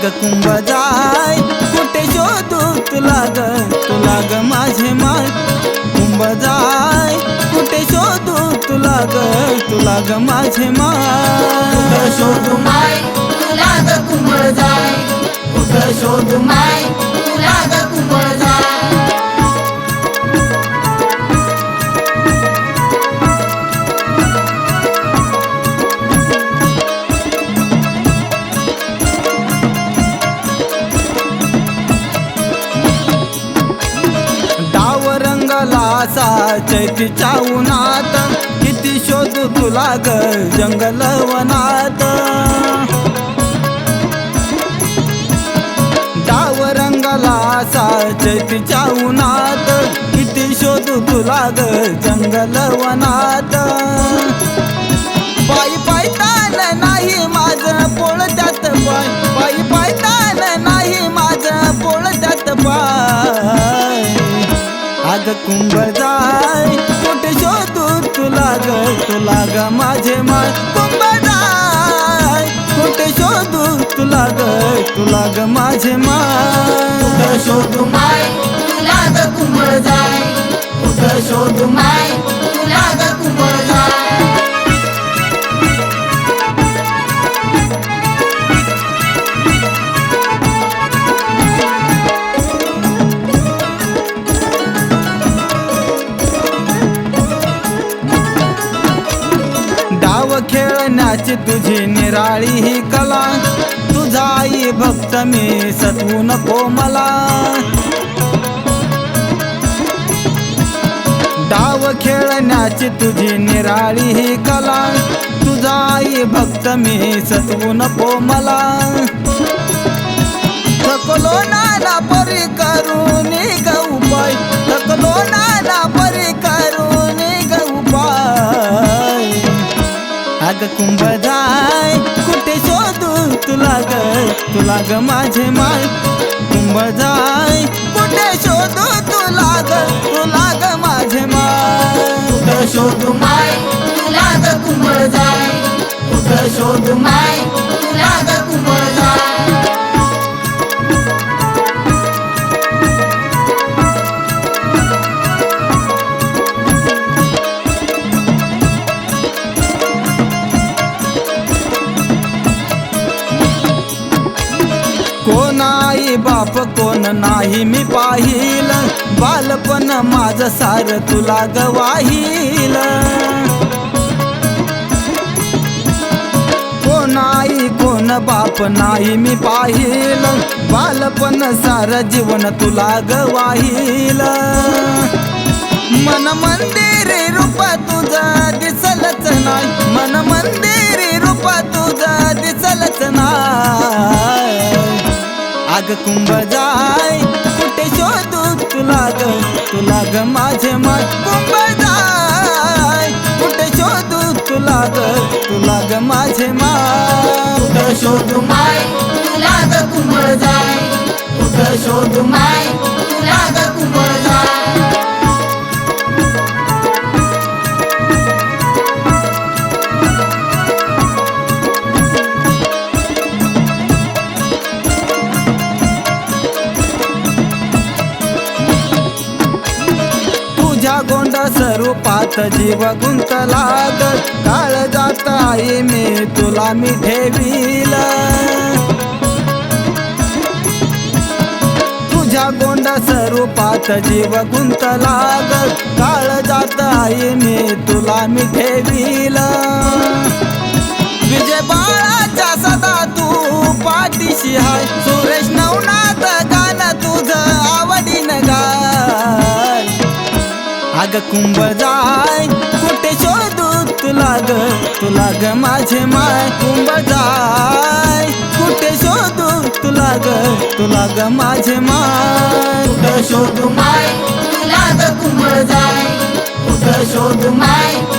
अग कुंभ जाय कुठे शोधू तुला ग माझे माय कुंभ जाय कुठे शोधू तुला ग माझे माय शोधू माय तुला ग कुंभ जाय कुठं शोधू माय तुला ग कुंभ जाय असा चैतीच्या उन्हात किती शोधू तुला ग जंगल वनात डाव रंगाला असा चैतीच्या उन्हात किती शोधू तुला ग जंगल वनात पायी पायतान नाही माझं पोळत्यात पाय पायी पायतान नाही माझं पोळत्यात पाय अग कुंभ जाय कुठे शोधू तुला ग माझे माय कुंभ जाय कुठे शोधू तुला ग माझे माय शोधू माय तुला ग कुंभ जाय कुठं शोधू माय तुला ग कुंभ जाय खेळण्याची तुझी निराळी ही कला तुझा आई भक्त मी सतवू नको मला डाव खेळण्याची तुझी निराळी ही कला तुझा आई भक्त मी सतवू नको मला थकलो नाना परी करून ग उपाय थकलो नाना परी करून ग उपाय अग कुंभ जाय कुठे शोधू तुला ग माझे माय कुंभ जाय कुठे शोधू तुला ग माझे माय शोधू माय तुला ग कुंभ जाय कुठं शोधू माय तुला ग कुंभ जाय कोण आई बाप कोण नाही मी पाहिल बालपण माझं सार तुला गवाहील कोण आई कोण बाप नाही मी पाहिल बालपण सार जीवन तुला गवाहील मन मंदिर रूप तुझं दिसलच नाही मन मंदिर रूप तुझं दिसलच नाही अग कुंभ जाय कुठे शोधू तुला ग माझे माय कुंभ जाय कुठे शोधू तुला ग माझे माय शोधू माय तुला ग कुंभ जाय कुठं शोधू माय तुला ग कुंभ जाय गोंड स्वरूपात जीव गुंतला ग काळ जात आहे मी तुला मी ठेवील तुझ्या गोंड स्वरूपात जीव गुंतला ग काळ जात आहे मी तुला मी ठेवील विजय बाळाच्या सदा तू पाठीशी हाय सुरेश नवनाथ गाणं तुझं आवडीनं गाय अग कुंभ जाय कुठे शोधू तुला ग माझे माय कुंभ जाय कुठे शोधू तुला ग माझे माय शोधू माय तुला ग कुंभ जाय कुठं शोधू माय